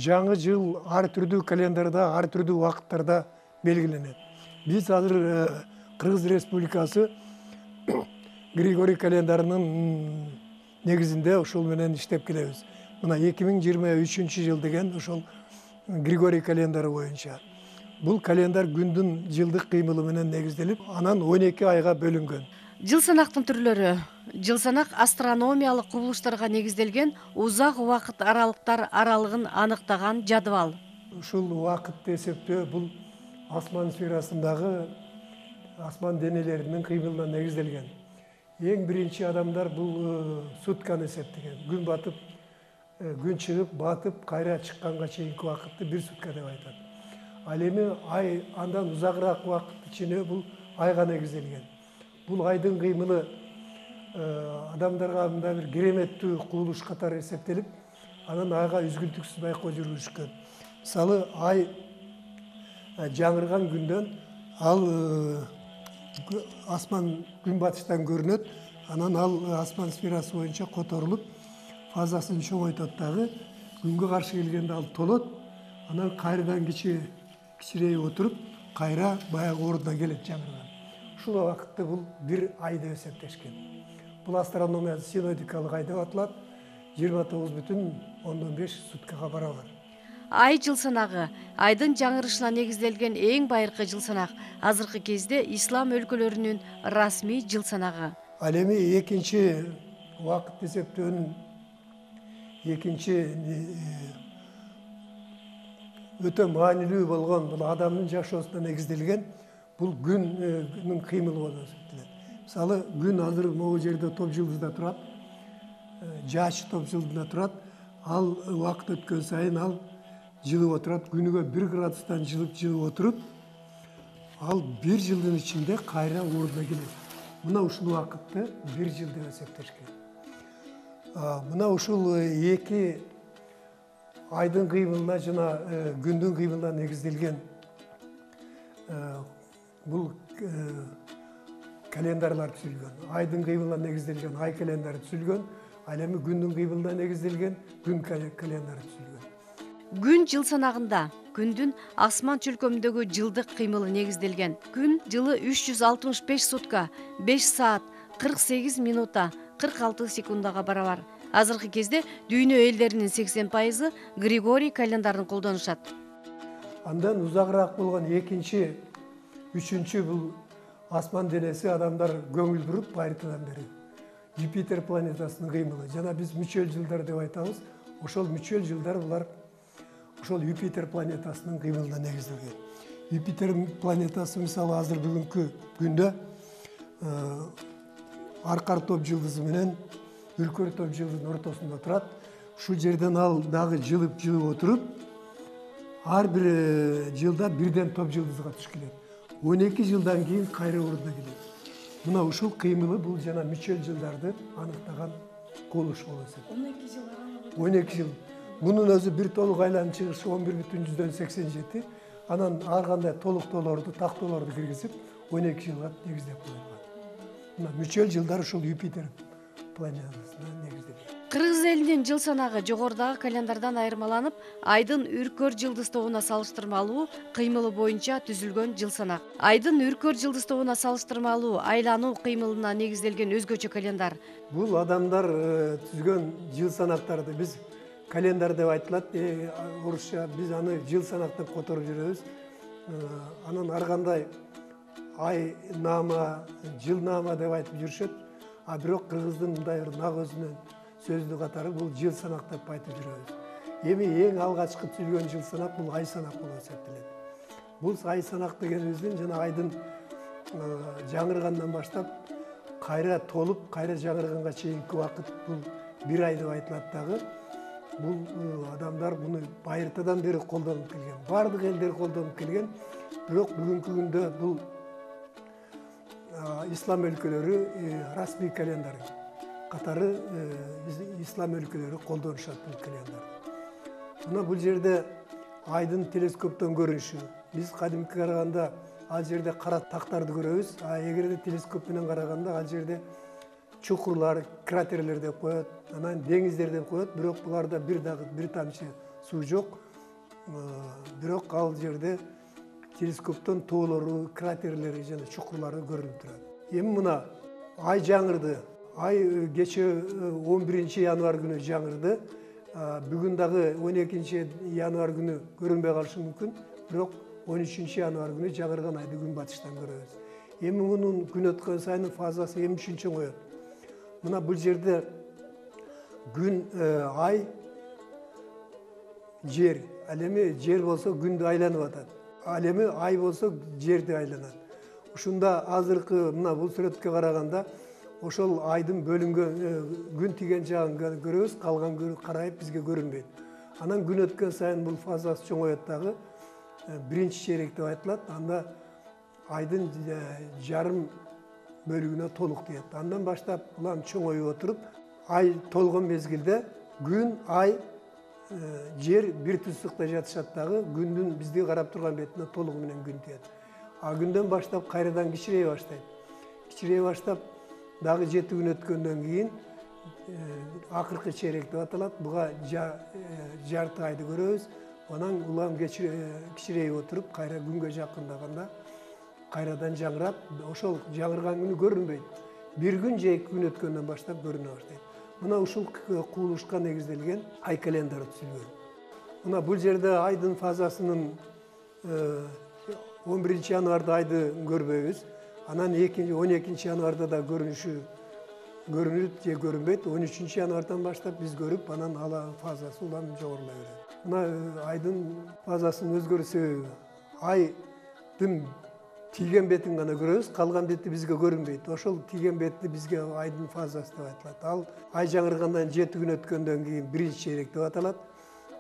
жаңы жыл ар түрдүү календарда, ар түрдүү убакыттарда белгиленет. Биз азыр Кыргыз Республикасы Григорий календарынын негизинде ошол менен иштеп келебиз. Мына 2023 жыл деген ошол Григорий календары боюнча. Бул календар күндүн жылдык кыймылы менен негизделип, анан 12 айга бөлүнгөн. Жыл санактын түрлөрү. Жыл санак астрономиялык кубулуштарга негизделген узак убакыт аралыктар аралыгын аныктаган жадыбал. Ушул убакытты эсептөө бул асман сферасындагы асман денелеринин кыймылына негизделген. Эң биринчи адамдар бул сутканы эсептеген. Күн батып, күн чыгып, батып, кайра чыкканга чейинки убакытты бир сутка деп айтат. Ал эми ай андан узагыраак убакыт ичине бул айга негизделген. Бул айдын кыймылы адамдарга мындай бир кереметтүү кубулуш катары эсептелип, анан айга үзгүлтүксүз байкоо жүргүзүшкөн. Мисалы, ай жаңырган күндөн ал асман күн батыштан көрүнөт, анан ал асман сферасы боюнча которулуп, фазасын чоңойтот дагы, күнгө каршы келгенде ал толот, анан кайрадан кичирейип отуруп, кайра баягы ордуна келет жаңырган. Ушул убакытты бул бир ай деп эсептешкен. Бул астрономия синодикалык ай деп аталат, 29,5 суткага барабар. Ай жыл санагы айдын жаңырышына негизделген эң байыркы жыл санак. Азыркы кезде ислам өлкөлөрүнүн расмий жыл санагы. Ал эми экинчи убакыт эсептөөнүн экинчи өтө маанилүү болгон, бул адамдын жашоосуна негизделген, бул күндүн кыймылы болуп эсептелет. Мисалы, күн азыр могу жерде топ жылдызда турат, жаачы топ жылдызда турат, ал убакыт өткөн сайын ал жылып отурат, күнүгө 1 градустан жылып отуруп, ал бир жылдын ичинде кайра ордуна келет. Мына ушул убакытты бир жыл деп эсептешкен. Мына ушул эки айдын кыймылына жана күндүн кыймылына негизделген бул календарлар түзүлгөн. Айдын кыймылына негизделген ай календары түзүлгөн, ал эми күндүн кыймылына негизделген күн календары түзүлгөн. Күн жыл санагында күндүн асман чөлкөмүндөгү жылдык кыймылы негизделген. Күн жылы 365 сутка, 5 саат, 48 минута, 46 секундага барабар. Азыркы кезде дүйнө элдеринин 80% Григорий календарын колдонушат. Андан узагыраак болгон экинчи, үчүнчү бул асман денеси адамдар көңүл буруп байыртадан бери. Юпитер планетасынын кыймылы. Жана биз мүчөл жылдар деп айтабыз. Ошол мүчөл жылдар булар ошол Юпитер планетасынын кыймылына негизделген. Юпитер планетасы мисалы азыр бүгүнкү күндө Аркар топ жылдызы менен Үркөр топ жылдызынын ортосунда турат. Ушул жерден ал дагы жылып отуруп, ар бир жылда бирден топ жылдызга түшүп келет. 12 жылдан кийин кайра ордуна келет. Мына ушул кыймылы бул жана мүчөл жылдарды аныктаган кубулуш болуп эсептелет. 12 жыл. Мунун өзү бир толук айланып чыгышы 11,87. Анан ар кандай толуктоолорду, тактоолорду киргизип 12 жылга негиздеп коюлган. Мына мүчөл жылдар ушул Юпитер планетасына негизделген. Кыргыз элинин жыл санагы жогорудагы календардан айырмаланып, айдын Үркөр жылдыз тобуна салыштырмалуу кыймылы боюнча түзүлгөн жыл санак. Айдын Үркөр жылдыз тобуна салыштырмалуу айлануу кыймылына негизделген өзгөчө календар. Бул адамдар түзгөн жыл санактарды биз календар деп айтылат, орусча биз аны жыл санак деп которуп жүрөбүз. Анан ар кандай ай наама, жыл наама деп айтып жүрүшөт. А бирок кыргыздын мындай бир нак өзүнүн сөздү катары бул жыл санак деп айтып жүрөбүз. Эми эң алгачкы түзүлгөн жыл санак бул ай санак болуп эсептелет. Бул ай санак дегенибиздин жана айдын жаңыргандан баштап кайра толуп, кайра жаңырганга чейинки убакыт бул бир ай деп айтылат дагы. Бул адамдар муну байыртадан бери колдонуп келген. Бардык элдер колдонуп келген. Бирок бүгүнкү күндө бул ислам өлкөлөрү расмий календар катары ислам өлкөлөрү колдонушат бул календарды. Мына бул жерде айдын телескоптон көрүнүшү. Биз кадимки караганда ал жерде кара тактарды көрөбүз, а эгерде телескоп менен караганда ал жерде чукурлар, кратерлер деп коет, анан деңиздер деп коет, бирок буларда бир тамчы суу жок. бирок ал жерде телескоптон тоолору, кратерлери жана чукурлары көрүнүп турат. Эми мына ай жаңырды. Ай кече 11 январь күнү жаңырды. Бүгүн дагы 12 январь күнү көрүнбөй калышы мүмкүн. Бирок 13 январь күнү жаңырган айды күн батыштан көрөбүз. Эми мунун күн өткөн сайын фазасы эми чоңоет. Мына бул жерде күн, ай, жер. Ал эми жер болсо күндү айланып атат. Ал эми ай болсо жерди айланат. Ушунда азыркы мына бул сүрөткө караганда ошол айдын бөлүнгөн күн тиген жагын көрөбүз, калган карайып бизге көрүнбөйт. Анан күн өткөн сайын бул фазасы чоңоет дагы. Биринчи чейрек деп айтылат. Анда айдын жарым бөлүгүнө толук тиет. Андан баштап улам чоңоюп отуруп, ай толгон мезгилде күн, ай, жер бир түздүктө жатышат дагы, күндүн бизди карап турган бетине толугу менен күн тиет. Күндөн баштап кайрадан кичирей баштайт. Кичирей баштап дагы 7 күн өткөндөн кийин акыркы чейрек деп аталат. Буга жарты айды көрөбүз. Анан улам кичирейип отуруп, кайра күнгө жакындаганда кайрадан жаңырап, ошол жаңырган күнү көрүнбөйт. Бир күн же 2 күн өткөндөн баштап көрүнө баштайт. Мына ушул кубулушка негизделген ай календары түзүлгөн. Мына бул жерде айдын фазасынын 11 январда айды көрбөйбүз. Анан 12 январда да көрүнүт же көрүнбөйт. 13 январдан баштап биз көрүп, анан ала фазасы улам жогорулай берет. Мына айдын фазасынын өзгөрүү себеби айдын тийген бетин гана көрөбүз, калган бети бизге көрүнбөйт. Ошол тийген бети бизге айдын фазасы деп айтылат. Ал ай жаңыргандан 7 күн өткөндөн кийин биринчи чейрек деп аталат.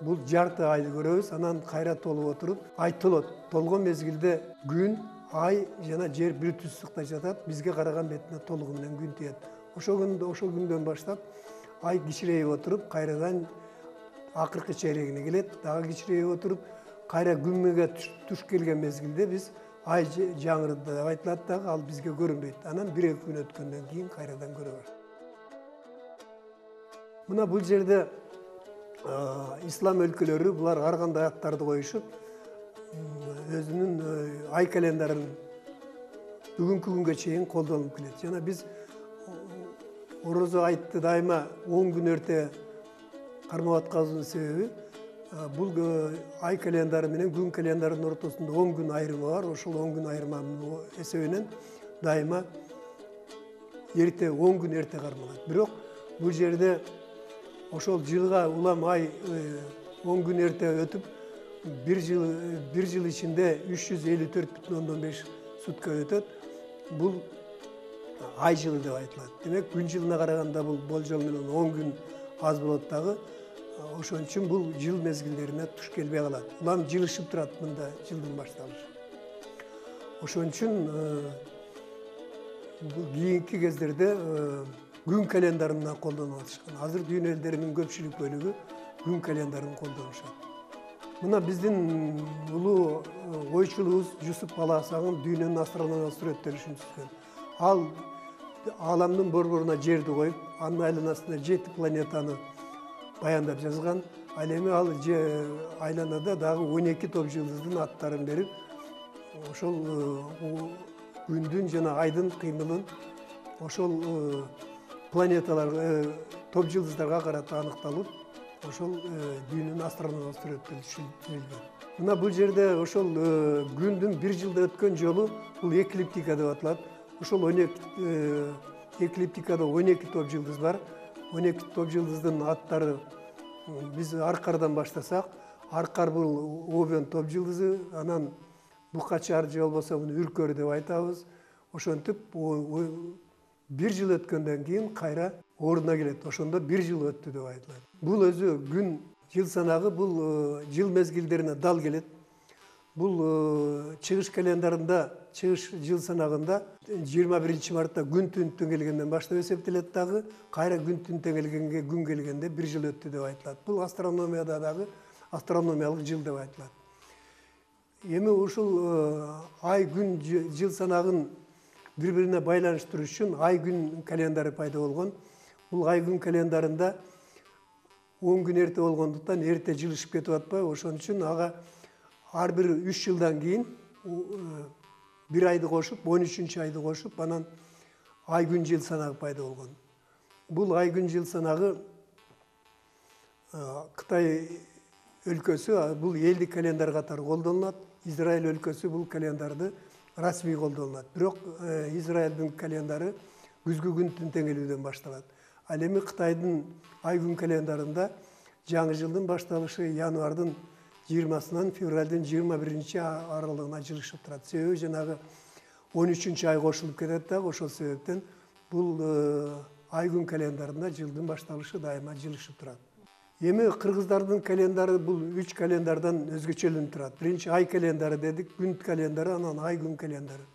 Бул жарты айды көрөбүз, анан кайра толуп отуруп, ай толот. Толгон мезгилде күн, ай жана жер бир түздүктө жатат, бизге караган бетине толугу менен күн тиет. Ошол күндөн баштап ай кичирейип отуруп, кайрадан акыркы чейрегине келет, дагы кичирейип отуруп, кайра күнгө туш келген мезгилде биз ай жаңырды деп айтылат дагы, ал бизге көрүнбөйт. Анан 1-2 күн өткөндөн кийин кайрадан көрөбүз. Мына бул жерде ислам өлкөлөрү булар ар кандай аттарды коюшуп, өзүнүн ай календарын бүгүнкү күнгө чейин колдонуп келет. Жана биз орозо айтты дайыма 10 күн эрте кармап атканыбыздын себеби бул ай календары менен күн календарынын ортосунда 10 күн айырмы бар. Ошол 10 күн айырманын эсебинен дайыма эрте 10 күн эрте кармалат. Бирок бул жерде ошол жылга улам ай 10 күн эрте өтүп, бир жыл ичинде 354,5 сутка өтөт. Бул ай жылы деп айтылат. Демек, күн жылына караганда бул болжол менен 10 күн аз болот дагы. Ошон үчүн бул жыл мезгилдерине туш келбей калат. Улам жылышып турат мында жылдын башталышы. Ошон үчүн кийинки кездерде күн календарына колдонуп атышкан. Азыр дүйнө элдеринин көпчүлүк бөлүгү күн календарын колдонушат. Мына биздин улуу ойчулубуз Жусуп Баласагын дүйнөнүн астрономиялык сүрөттөлүшүн түзгөн. Ал аламдын борборуна жерди коюп, анын айланасында 7 планетаны баяндап жазган. Ал эми ал айланада дагы 12 топ жылдыздын аттарын берип, ошол күндүн жана айдын кыймылын ошол планеталар, топ жылдыздарга карата аныкталып, ошол дүйнөнүн астрономиялык сүрөттөлүшү түзүлгөн. Мына бул жерде ошол күндүн бир жылда өткөн жолу бул эклиптика деп аталат. Ошол эклиптикада 12 топ жылдыз бар. 12 топ жылдыздын аттары биз Аркардан баштасак, Аркар бул Овен топ жылдызы, анан Букачар же болбосо муну Үркөр деп айтабыз. Ошентип бир жыл өткөндөн кийин кайра ордуна келет. Ошондо бир жыл өттү деп айтылат. Бул өзү күн жыл санагы бул жыл мезгилдерине дал келет. Бул чыгыш календарында, чыгыш жыл санагында 21 мартта күн түн келгенден баштап эсептелет дагы, кайра күн түн келгенге күн келгенде бир жыл өттү деп айтылат. Бул астрономияда дагы астрономиялык жыл деп айтылат. Эми ушул ай күн жыл санагын бири-бирине байланыштыруу үчүн ай күн календары пайда болгон. Бул ай күн календарында 10 gün эрте болгондуктан эрте жылышып кетип атпайбы, ошон үчүн ага ар бир 3 жылдан кийин бир айды кошуп, 13 айды кошуп, анан ай күн жыл санагы пайда болгон. Бул ай күн жыл санагы Кытай өлкөсү бул элдик календар катары колдонулат. Израиль өлкөсү бул календарды расмий колдонулат. Бирок Израилдин календары күзгү күн теңелүүдөн башталат. Ал эми Кытайдын ай күн календарында жаңы жылдын башталышы январдын 20-сынан февралдын 21 аралыгына жылышып турат. Себеби жанагы 13 ай кошулуп кетет дагы, ошол себептен бул ай күн календарында жылдын башталышы дайыма жылышып турат. Эми кыргыздардын календары бул 3 календардан өзгөчөлөнүп турат. Биринчи ай календары дедик, күн календары, анан ай күн календары.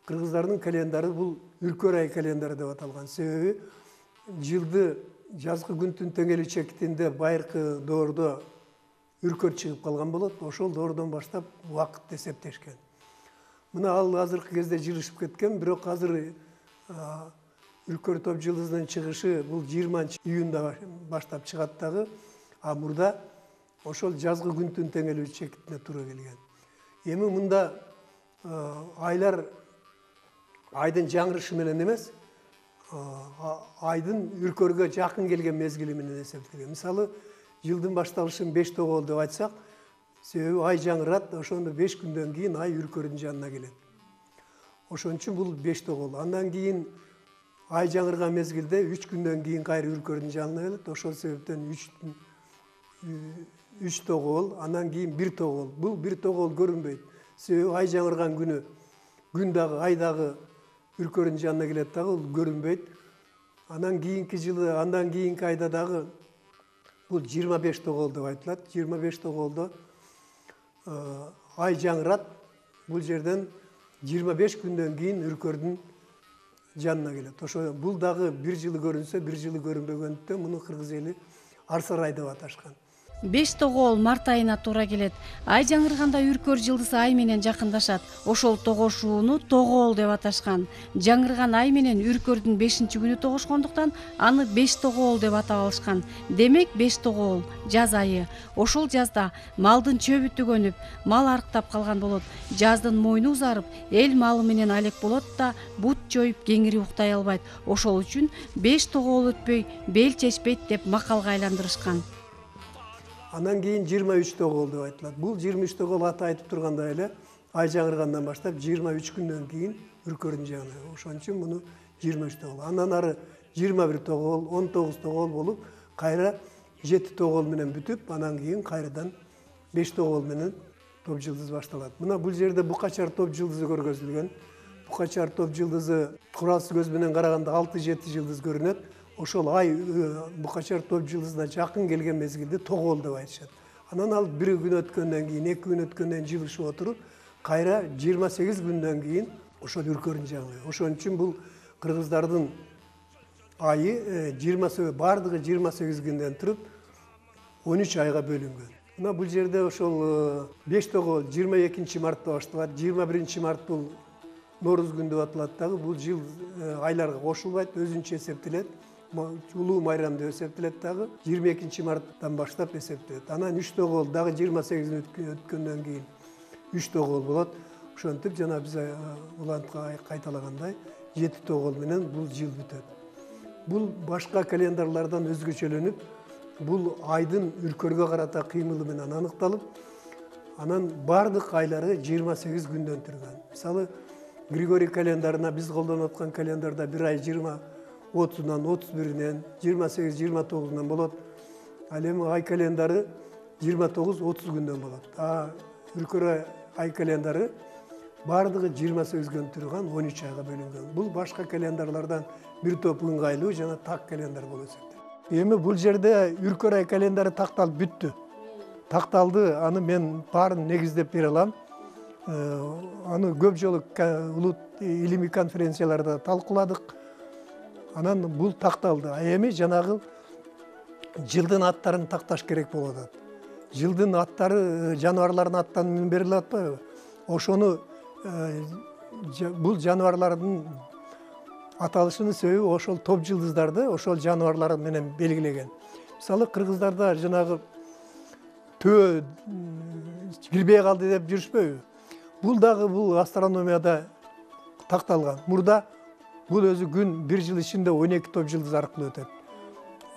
Кыргыздардын календары бул үркөр ай календары деп аталган. Себеби жылды жазгы күндүн теңелүү чекитинде байыркы доордо үркөр чыгып калган болот. Ошол доордон баштап убакытты эсептешкен. Мына ал азыркы кезде жылышып кеткен, бирок азыр үркөр топ жылдызынын чыгышы бул 20 июнда баштап чыгат дагы, а мурда ошол жазгы күндүн теңелүү чекитине туура келген. Эми мында айлар айдын жаңырышы менен эмес, айдын үркөргө жакын келген мезгили менен эсептелген. Мисалы, жылдын башталышын 5 тогол деп айтсак, себеби ай жаңырат, ошондо 5 күндөн кийин ай үркөрдүн жанына келет. Ошон үчүн бул 5 тогол. Андан кийин ай жаңырган мезгилде 3 күндөн кийин кайра үркөрдүн жанына келет. Ошол себептен 3 тогол, андан кийин 1 тогол. Бул 1 тогол көрүнбөйт. Себеби ай жаңырган күнү күн дагы, ай дагы үркөрдүн жанына келет дагы, бул көрүнбөйт. Андан кийинки жылы, андан кийинки айда дагы бул 25 тогол деп айтылат. 25 тоголдо ай жаңырат. Бул жерден 25 күндөн кийин үркөрдүн жанына келет. Ошо бул дагы бир жылы көрүнсө, бир жылы көрүнбөгөндүктөн муну кыргыз эли арсар ай деп аташкан. 5 тогол март айына туура келет. Ай жаңырганда үркөр жылдызы ай менен жакындашат. Ошол тогошууну тогол деп аташкан. Жаңырган ай менен үркөрдүн 5-күнү тогошкондуктан аны 5 тогол деп атап алышкан. Демек 5 тогол жаз айы. Ошол жазда малдын чөбү түгөнүп, мал арыктап калган болот. Жаздын мойну узарып, эл малы менен алек болот да, бут жоюп кеңири уктай албайт. Ошол үчүн 5 тогол өтпөй бел чечпейт деп макалга айландырышкан. Андан кийин 23 тогол деп айтылат. Бул 23 тогол аты айтып тургандай эле ай жаңыргандан баштап 23 күндөн кийин үркөрдүн жанына. Ошон үчүн муну 23 тогол. Андан ары 21 тогол, 19 тогол болуп, кайра 7 тогол менен бүтүп, андан кийин кайрадан 5 тогол менен топ жылдыз башталат. Мына бул жерде Букачар топ жылдызы көргөзүлгөн. Букачар топ жылдызы куралсыз көз менен караганда 6-7 жылдыз көрүнөт. Ошол ай Букачар топ жылдызына жакын келген мезгилде тогол деп айтышат. Анан ал 1 күн өткөндөн кийин, 2 күн өткөндөн кийин жылышып отуруп, кайра 28 күндөн кийин ошол үркөрдүн жаңы. Ошон үчүн бул кыргыздардын айы бардыгы 28 күндөн туруп 13 айга бөлүнгөн. Мына бул жерде ошол 5 тогол 22 мартта башталат. 21 март бул Нооруз күн деп аталат дагы. Бул жыл айларга кошулбайт, өзүнчө эсептелет. Улуу майрам деп эсептелет дагы. 22 марттан баштап эсептелет. Анан 3 тогол дагы 28 өткөндөн кийин 3 тогол болот. Ошентип жана биз улантка кайталагандай 7 тогол менен бул жыл бүтөт. Бул башка календарлардан өзгөчөлөнүп, бул айдын үркөргө карата кыймылы менен аныкталып, анан бардык айлары 28 күндөн турган. Мисалы, Григорий календарына биз колдонуп аткан календарда бир ай 30-нан 31-нен 28-29-нан болот. Ал эми ай календары 29-30 күндөн болот. Үркөр ай календары бардыгы 28 күн турган 13 айга бөлүнгөн. Бул башка календарлардан бир топ ыңгайлуу жана так календар болуп эсептелет. Эми бул жерде үркөр ай календары такталып бүттү. Такталды, аны мен баарын негиздеп бере алам. Аны көп жолу улут илимий конференцияларда талкууладык. Анан бул такталды. Эми жанагы жылдын аттарын такташ керек болуп атат. Жылдын аттары жаныбарлардын аттары менен берилип атпайбы? Ошону бул жаныбарлардын аталышынын себеби ошол топ жылдыздарды ошол жаныбарлар менен белгилеген. Мисалы кыргыздарда жанагы төө кирбей калды деп жүрүшпөйбү? Бул дагы бул астрономияда такталган. Мурда бул өзү күн бир жыл ичинде 12 топ жылдыз аркылуу өтөт.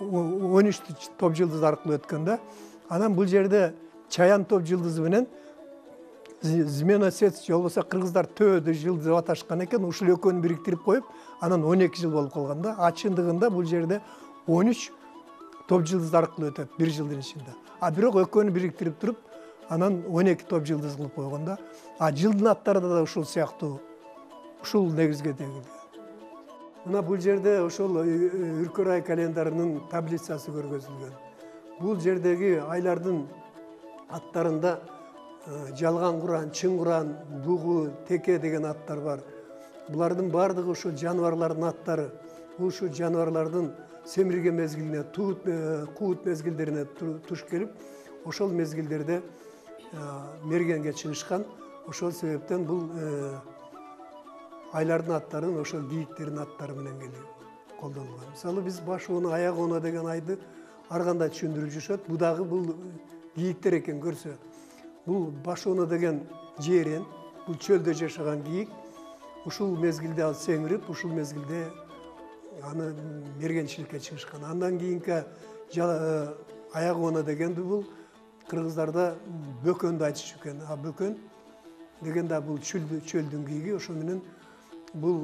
13 топ жылдыз аркылуу өткөндө, анан бул жерде Чаян топ жылдызы менен Зменосец же болбосо кыргыздар төөдө жылдыз деп аташкан экен. Ушул экөөнү бириктирип коюп, анан 12 жыл болуп калган да. А чындыгында бул жерде 13 топ жылдыз аркылуу өтөт бир жылдын ичинде. А бирок экөөнү бириктирип туруп, анан 12 топ жылдыз кылып койгон да. А жылдын аттары да ушул сыяктуу, ушул негизге тегилген. Мына бул жерде ошол Үркөр ай календарынын таблицасы көргөзүлгөн. Бул жердеги айлардын аттарында жалган куран, чын куран, бугу, теке деген аттар бар. Булардын баардыгы ушул жаныбарлардын аттары. Ушул жаныбарлардын семирген мезгилине, куут мезгилдерине туш келип, ошол мезгилдерде мергенге чыгышкан. Ошол себептен бул айлардын аттарын ошол кийиктердин аттары менен келип колдонулган. Мисалы биз баш оона, аяк оона деген айды ар кандай түшүндүрүп жүрүшөт. Бул дагы бул кийиктер экен көрсө. Бул баш оона деген жээрен, бул чөлдө жашаган кийик. Ушул мезгилде ал семирип, ушул мезгилде аны мергенчиликке чыгышкан. Андан кийинки аяк оона дегенди бул кыргыздарда бөкөндү айтыш экен. А бөкөн дегенде бул чөлдүн кийиги, ошо менен бул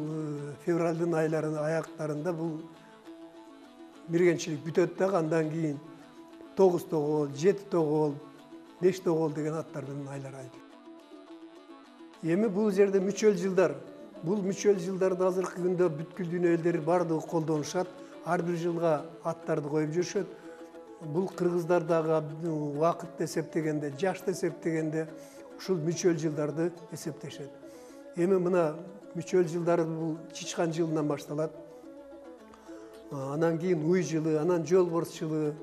февралдын айларынын аяктарында бул мергенчилик бүтөт дагы, андан кийин 9 тогол, 7 тогол, 5 тогол деген аттар менен айлар айтылат. Эми бул жерде мүчөл жылдар. Бул мүчөл жылдарды азыркы күндө бүткүл дүйнө элдери бардыгы колдонушат. Ар бир жылга аттарды коюп жүрүшөт. Бул кыргыздардагы убакытты эсептегенде, жашты эсептегенде ушул мүчөл жылдарды эсептешет. Эми мына мүчөл жылдары бул чычкан жылынан башталат. Анан кийин уй жылы, анан жолборс жылы.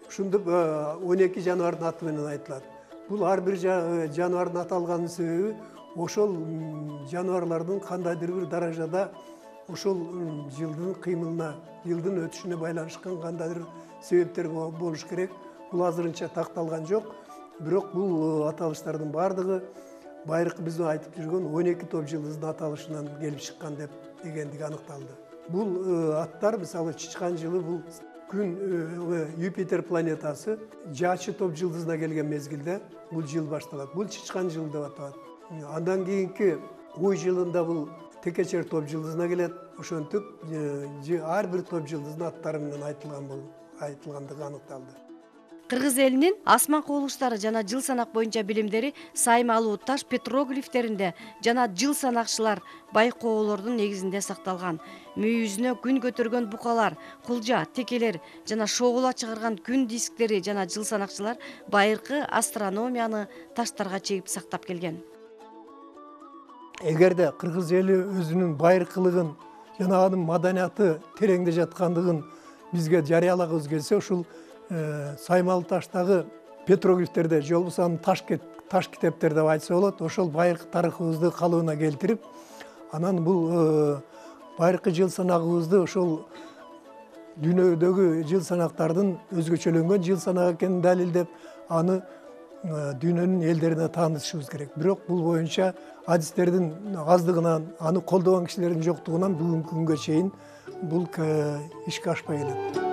Ушундук 12 жаныбардын аты менен айтылат. Бул ар бир жаныбардын аталганын себеби ошол жаныбарлардын кандайдыр бир даражада ошол жылдын кыймылына, жылдын өтүшүнө байланышкан кандайдыр себептер болуш керек. Бул азырынча такталган жок. Бирок бул аталыштардын баардыгы байыркы биздин айтып жүргөн 12 топ жылдыздын аталышынан келип чыккан деп дегендиги аныкталды. Бул аттар мисалы чычкан жылы бул күн Юпитер планетасы жаачы топ жылдызына келген мезгилде бул жыл башталат. Бул чычкан жыл деп аталат. Андан кийинки уй жылында бул текечер топ жылдызына келет. Ошентип ар бир топ жылдыздын аттары менен айтылгандыгы аныкталды. Кыргыз элинин асман кубулуштары жана жыл санак боюнча билимдери саймалуу таш петроглифтеринде жана жыл санакчылар байкоолордун негизинде сакталган. Мүйүзүнө күн көтөргөн букалар, кулжа, текелер жана шогула чыгарган күн дисктери жана жыл санакчылар байыркы астрономияны таштарга чегип сактап келген. Эгерде кыргыз эли өзүнүн байыркылыгын жана анын маданияты тереңде жаткандыгын бизге жарыялагыбыз келсе, ушул саймалы таштагы петроглифтерде же болбосо анын таш китептер деп айтса болот. Ошол байыркы тарыхыбызды калыбына келтирип, анан бул байыркы жыл санагыбызды ошол дүйнөдөгү жыл санактардын өзгөчөлөнгөн жыл санак экенин далилдеп, аны дүйнөнүн элдерине таанытышыбыз керек. Бирок бул боюнча адистердин аздыгынан, аны колдогон кишилердин жоктугунан бүгүнкү күнгө чейин бул ишке ашпай келет.